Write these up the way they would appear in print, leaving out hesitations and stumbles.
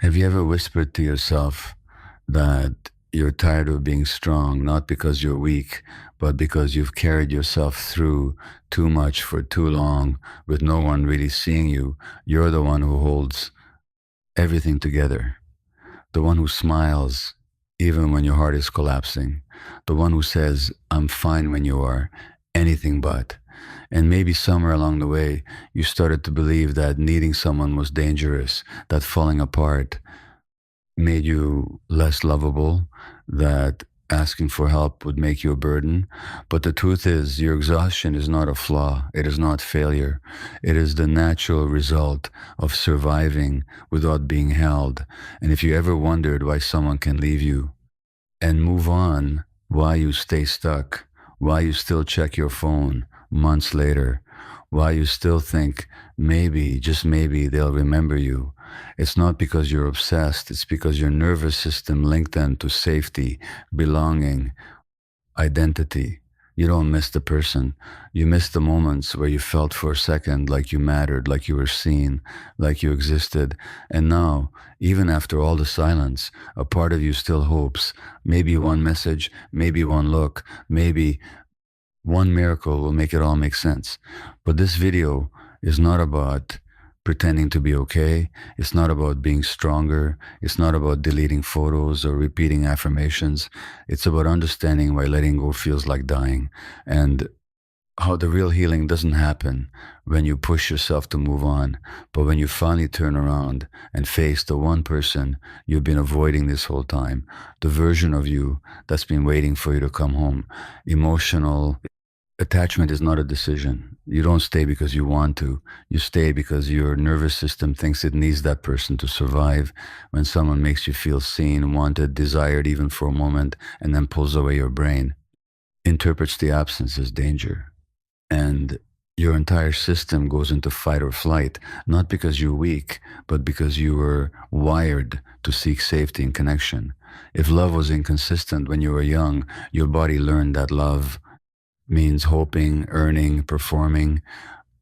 Have you ever whispered to yourself that you're tired of being strong, not because you're weak, but because you've carried yourself through too much for too long with no one really seeing you? You're the one who holds everything together, the one who smiles even when your heart is collapsing, the one who says, I'm fine when you are, anything but. And maybe somewhere along the way, you started to believe that needing someone was dangerous, that falling apart made you less lovable, that asking for help would make you a burden. But the truth is, your exhaustion is not a flaw. It is not failure. It is the natural result of surviving without being held. And if you ever wondered why someone can leave you and move on, why you stay stuck, why you still check your phone months later, why you still think maybe, just maybe, they'll remember you. It's not because you're obsessed, it's because your nervous system linked them to safety, belonging, identity. You don't miss the person. You miss the moments where you felt for a second like you mattered, like you were seen, like you existed. And now, even after all the silence, a part of you still hopes. Maybe one message, maybe one look, maybe one miracle will make it all make sense. But this video is not about pretending to be okay. It's not about being stronger. It's not about deleting photos or repeating affirmations. It's about understanding why letting go feels like dying, and how the real healing doesn't happen when you push yourself to move on, but when you finally turn around and face the one person you've been avoiding this whole time, the version of you that's been waiting for you to come home. Emotional attachment is not a decision. You don't stay because you want to. You stay because your nervous system thinks it needs that person to survive. When someone makes you feel seen, wanted, desired even for a moment, and then pulls away, your brain interprets the absence as danger. And your entire system goes into fight or flight, not because you're weak, but because you were wired to seek safety and connection. If love was inconsistent when you were young, your body learned that love means hoping, earning, performing.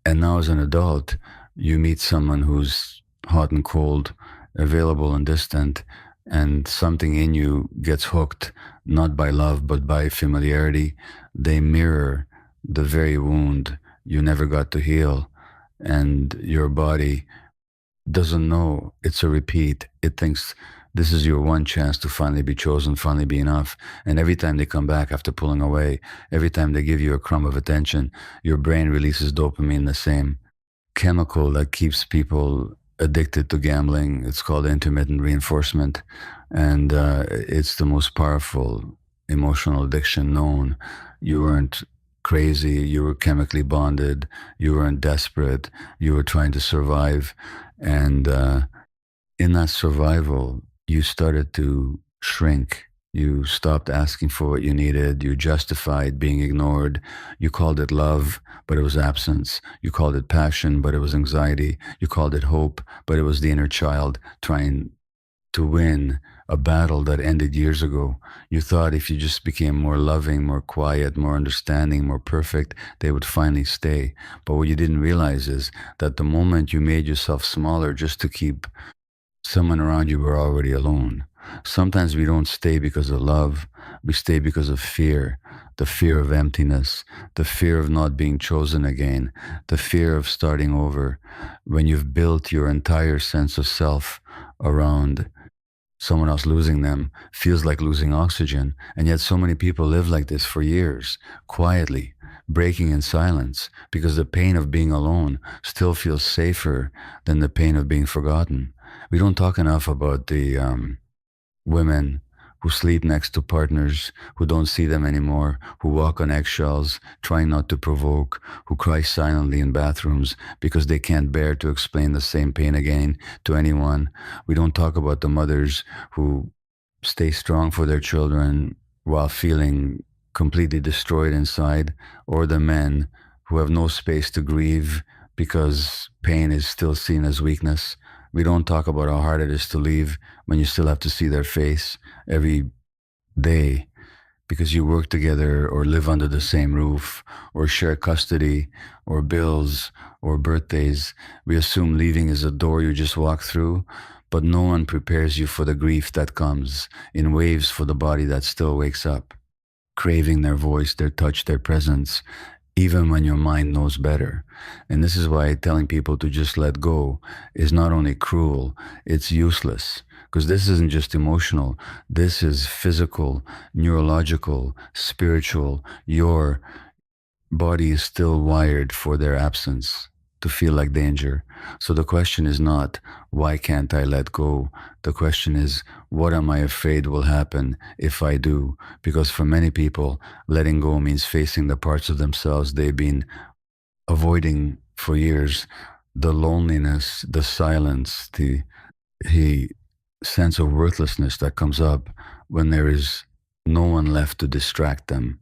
And now as an adult, you meet someone who's hot and cold, available and distant, and something in you gets hooked, not by love, but by familiarity. They mirror the very wound you never got to heal. And your body doesn't know it's a repeat. It thinks this is your one chance to finally be chosen, finally be enough. And every time they come back after pulling away, every time they give you a crumb of attention, your brain releases dopamine, the same chemical that keeps people addicted to gambling. It's called intermittent reinforcement. And it's the most powerful emotional addiction known. You weren't crazy, you were chemically bonded, you weren't desperate, you were trying to survive. And in that survival, you started to shrink. You stopped asking for what you needed. You justified being ignored. You called it love, but it was absence. You called it passion, but it was anxiety. You called it hope, but it was the inner child trying to win a battle that ended years ago. You thought if you just became more loving, more quiet, more understanding, more perfect, they would finally stay. But what you didn't realize is that the moment you made yourself smaller just to keep someone around you, were already alone. Sometimes we don't stay because of love. We stay because of fear, the fear of emptiness, the fear of not being chosen again, the fear of starting over. When you've built your entire sense of self around someone else, losing them feels like losing oxygen. And yet so many people live like this for years, quietly, breaking in silence, because the pain of being alone still feels safer than the pain of being forgotten. We don't talk enough about the women who sleep next to partners who don't see them anymore, who walk on eggshells, trying not to provoke, who cry silently in bathrooms because they can't bear to explain the same pain again to anyone. We don't talk about the mothers who stay strong for their children while feeling completely destroyed inside, or the men who have no space to grieve because pain is still seen as weakness. We don't talk about how hard it is to leave when you still have to see their face every day because you work together or live under the same roof or share custody or bills or birthdays. We assume leaving is a door you just walk through, but no one prepares you for the grief that comes in waves for the body that still wakes up, craving their voice, their touch, their presence, even when your mind knows better. And this is why telling people to just let go is not only cruel, it's useless. Because this isn't just emotional, this is physical, neurological, spiritual. Your body is still wired for their absence to feel like danger. So the question is not, why can't I let go? The question is, what am I afraid will happen if I do? Because for many people, letting go means facing the parts of themselves they've been avoiding for years, the loneliness, the silence, the sense of worthlessness that comes up when there is no one left to distract them.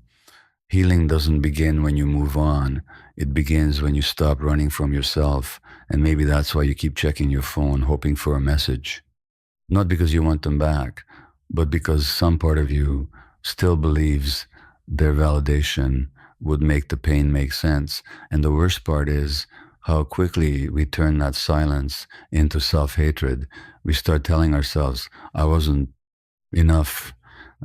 Healing doesn't begin when you move on. It begins when you stop running from yourself. And maybe that's why you keep checking your phone, hoping for a message. Not because you want them back, but because some part of you still believes their validation would make the pain make sense. And the worst part is how quickly we turn that silence into self-hatred. We start telling ourselves, I wasn't enough.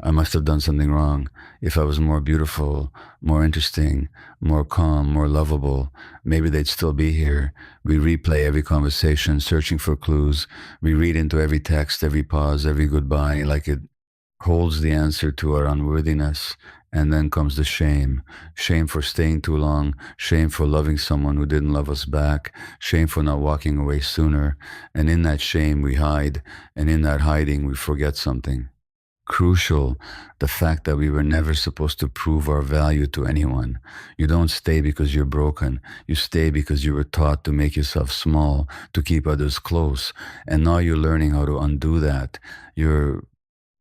I must have done something wrong. If I was more beautiful, more interesting, more calm, more lovable, maybe they'd still be here. We replay every conversation, searching for clues. We read into every text, every pause, every goodbye, like it holds the answer to our unworthiness. And then comes the shame. Shame for staying too long. Shame for loving someone who didn't love us back. Shame for not walking away sooner. And in that shame, we hide. And in that hiding, we forget something crucial, the fact that we were never supposed to prove our value to anyone. You don't stay because you're broken. You stay because you were taught to make yourself small, to keep others close. And now you're learning how to undo that. You're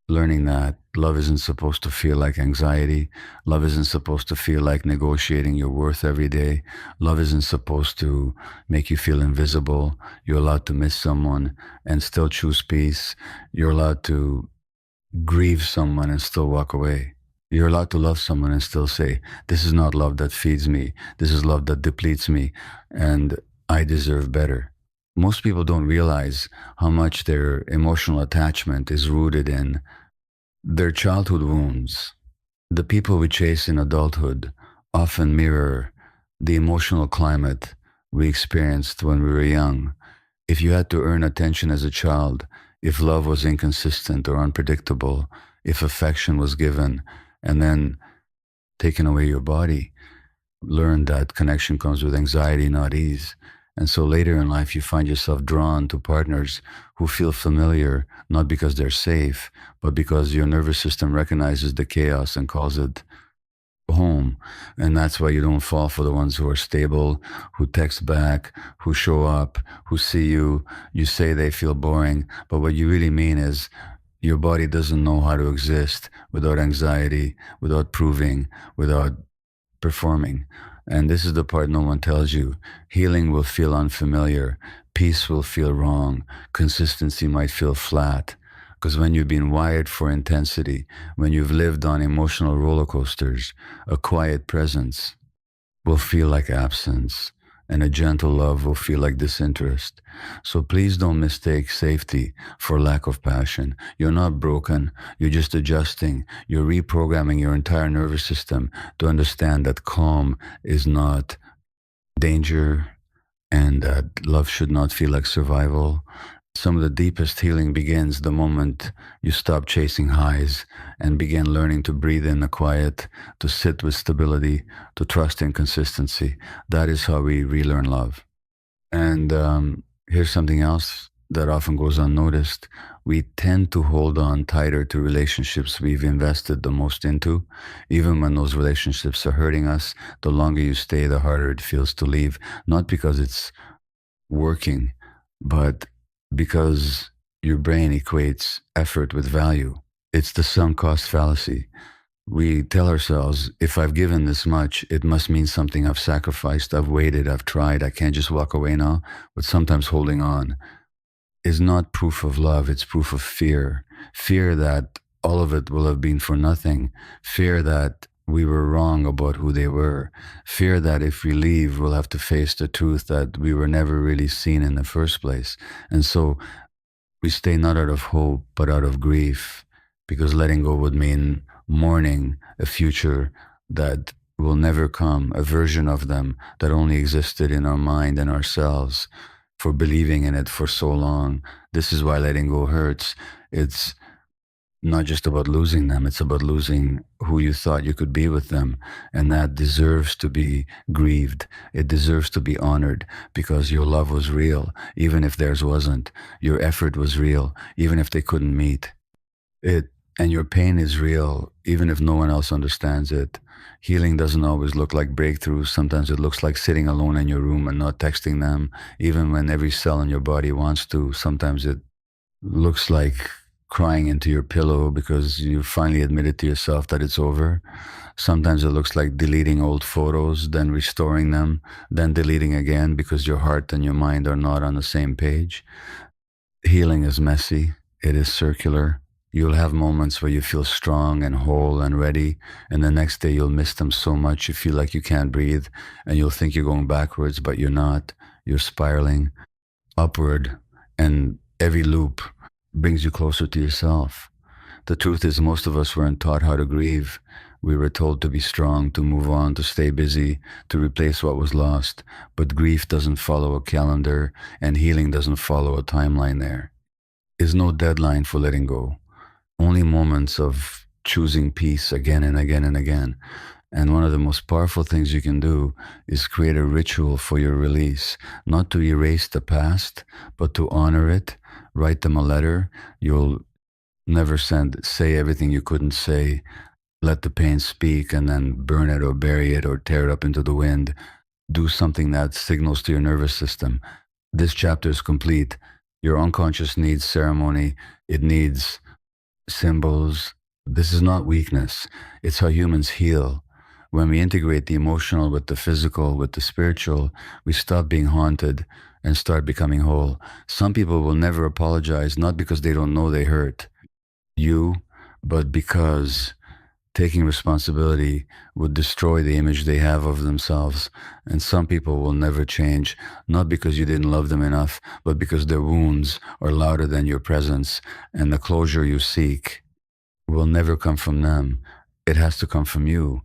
learning that love isn't supposed to feel like anxiety. Love isn't supposed to feel like negotiating your worth every day. Love isn't supposed to make you feel invisible. You're allowed to miss someone and still choose peace. You're allowed to grieve someone and still walk away. You're allowed to love someone and still say, this is not love that feeds me. This is love that depletes me, and I deserve better. Most people don't realize how much their emotional attachment is rooted in their childhood wounds. The people we chase in adulthood often mirror the emotional climate we experienced when we were young. If you had to earn attention as a child, if love was inconsistent or unpredictable, if affection was given and then taken away your body, learn that connection comes with anxiety, not ease. And so later in life, you find yourself drawn to partners who feel familiar, not because they're safe, but because your nervous system recognizes the chaos and calls it home. And that's why you don't fall for the ones who are stable, who text back, who show up, who see you. You say they feel boring, but what you really mean is your body doesn't know how to exist without anxiety, without proving, without performing. And this is the part no one tells you. Healing will feel unfamiliar. Peace will feel wrong. Consistency might feel flat. Because when you've been wired for intensity, when you've lived on emotional roller coasters, a quiet presence will feel like absence, and a gentle love will feel like disinterest. So please don't mistake safety for lack of passion. You're not broken, you're just adjusting. You're reprogramming your entire nervous system to understand that calm is not danger and that love should not feel like survival. Some of the deepest healing begins the moment you stop chasing highs and begin learning to breathe in the quiet, to sit with stability, to trust in consistency. That is how we relearn love. And here's something else that often goes unnoticed. We tend to hold on tighter to relationships we've invested the most into. Even when those relationships are hurting us, the longer you stay, the harder it feels to leave. Not because it's working, but because your brain equates effort with value. It's the sunk cost fallacy. We tell ourselves, if I've given this much, it must mean something. I've sacrificed, I've waited, I've tried, I can't just walk away now. But sometimes holding on is not proof of love, it's proof of fear. Fear that all of it will have been for nothing. Fear that we were wrong about who they were. Fear that if we leave, we'll have to face the truth that we were never really seen in the first place. And so We stay not out of hope, but out of grief, because letting go would mean mourning a future that will never come, a version of them that only existed in our mind and ourselves for believing in it for so long. This is why letting go hurts. It's not just about losing them, it's about losing who you thought you could be with them. And that deserves to be grieved. It deserves to be honored because your love was real, even if theirs wasn't. Your effort was real, even if they couldn't meet it. And your pain is real, even if no one else understands it. Healing doesn't always look like breakthroughs. Sometimes it looks like sitting alone in your room and not texting them, even when every cell in your body wants to. Sometimes it looks like crying into your pillow because you finally admitted to yourself that it's over. Sometimes it looks like deleting old photos, then restoring them, then deleting again because your heart and your mind are not on the same page. Healing is messy, it is circular. You'll have moments where you feel strong and whole and ready, and the next day you'll miss them so much you feel like you can't breathe, and you'll think you're going backwards, but you're not. You're spiraling upward, and every loop brings you closer to yourself. The truth is, most of us weren't taught how to grieve. We were told to be strong, to move on, to stay busy, to replace what was lost. But grief doesn't follow a calendar, and healing doesn't follow a timeline there. There's no deadline for letting go, only moments of choosing peace again and again and again. And one of the most powerful things you can do is create a ritual for your release, not to erase the past, but to honor it. Write them a letter. You'll never say everything you couldn't say. Let the pain speak and then burn it or bury it or tear it up into the wind. Do something that signals to your nervous system. This chapter is complete. Your unconscious needs ceremony. It needs symbols. This is not weakness. It's how humans heal. When we integrate the emotional with the physical, with the spiritual, we stop being haunted and start becoming whole. Some people will never apologize, not because they don't know they hurt you, but because taking responsibility would destroy the image they have of themselves. And some people will never change, not because you didn't love them enough, but because their wounds are louder than your presence. And the closure you seek will never come from them. It has to come from you.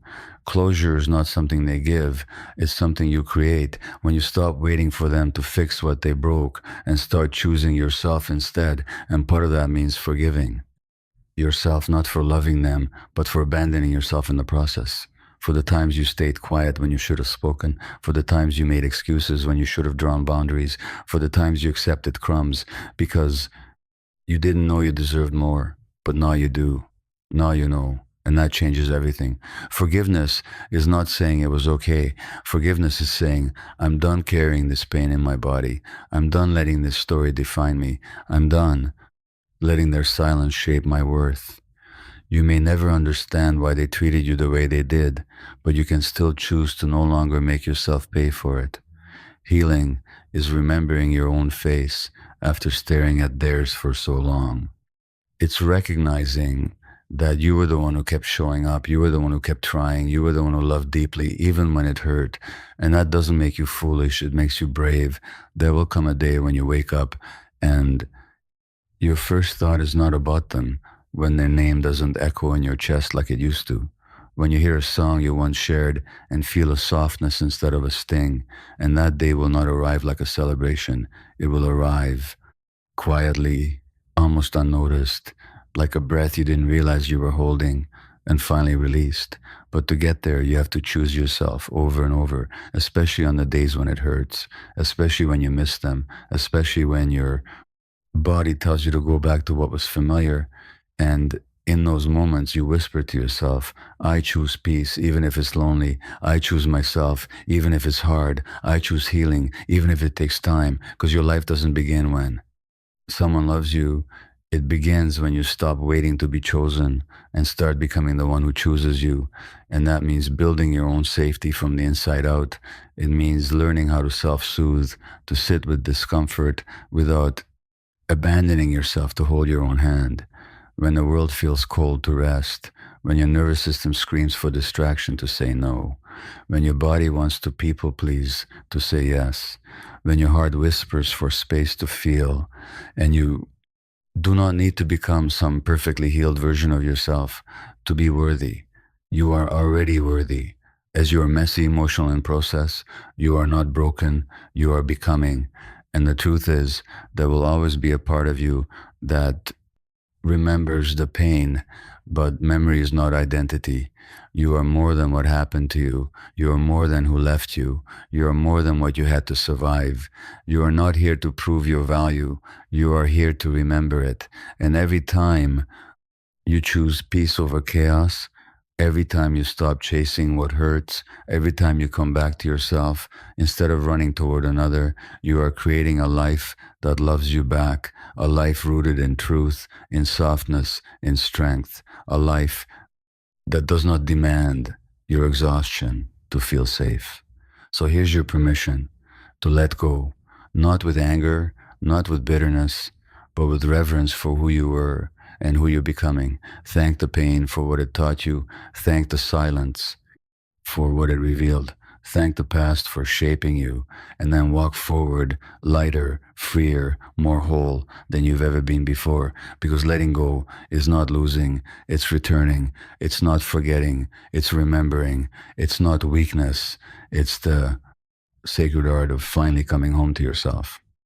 Closure is not something they give, it's something you create when you stop waiting for them to fix what they broke and start choosing yourself instead. And part of that means forgiving yourself, not for loving them, but for abandoning yourself in the process. For the times you stayed quiet when you should have spoken, for the times you made excuses when you should have drawn boundaries, for the times you accepted crumbs because you didn't know you deserved more, but now you do. Now you know. And that changes everything. Forgiveness is not saying it was okay. Forgiveness is saying, I'm done carrying this pain in my body. I'm done letting this story define me. I'm done letting their silence shape my worth. You may never understand why they treated you the way they did, but you can still choose to no longer make yourself pay for it. Healing is remembering your own face after staring at theirs for so long. It's recognizing that you were the one who kept showing up, you were the one who kept trying, you were the one who loved deeply, even when it hurt. And that doesn't make you foolish, it makes you brave. There will come a day when you wake up and your first thought is not about them, when their name doesn't echo in your chest like it used to. When you hear a song you once shared and feel a softness instead of a sting, and that day will not arrive like a celebration. It will arrive quietly, almost unnoticed, like a breath you didn't realize you were holding and finally released. But to get there, you have to choose yourself over and over, especially on the days when it hurts, especially when you miss them, especially when your body tells you to go back to what was familiar. And in those moments, you whisper to yourself, I choose peace, even if it's lonely. I choose myself, even if it's hard. I choose healing, even if it takes time, because your life doesn't begin when someone loves you. It begins when you stop waiting to be chosen and start becoming the one who chooses you. And that means building your own safety from the inside out. It means learning how to self-soothe, to sit with discomfort without abandoning yourself to hold your own hand. When the world feels cold, to rest. When your nervous system screams for distraction, to say no. When your body wants to people please, to say yes. When your heart whispers for space to feel and you do not need to become some perfectly healed version of yourself to be worthy. You are already worthy. As you are messy, emotional, in process, you are not broken, you are becoming. And the truth is, there will always be a part of you that remembers the pain, but memory is not identity. You are more than what happened to you. You are more than who left you. You are more than what you had to survive. You are not here to prove your value. You are here to remember it. And every time you choose peace over chaos, every time you stop chasing what hurts, every time you come back to yourself, instead of running toward another, you are creating a life that loves you back, a life rooted in truth, in softness, in strength, a life that does not demand your exhaustion to feel safe. So here's your permission to let go, not with anger, not with bitterness, but with reverence for who you were and who you're becoming. Thank the pain for what it taught you. Thank the silence for what it revealed. Thank the past for shaping you, and then walk forward lighter, freer, more whole than you've ever been before. Because letting go is not losing, it's returning. It's not forgetting, it's remembering. It's not weakness, it's the sacred art of finally coming home to yourself.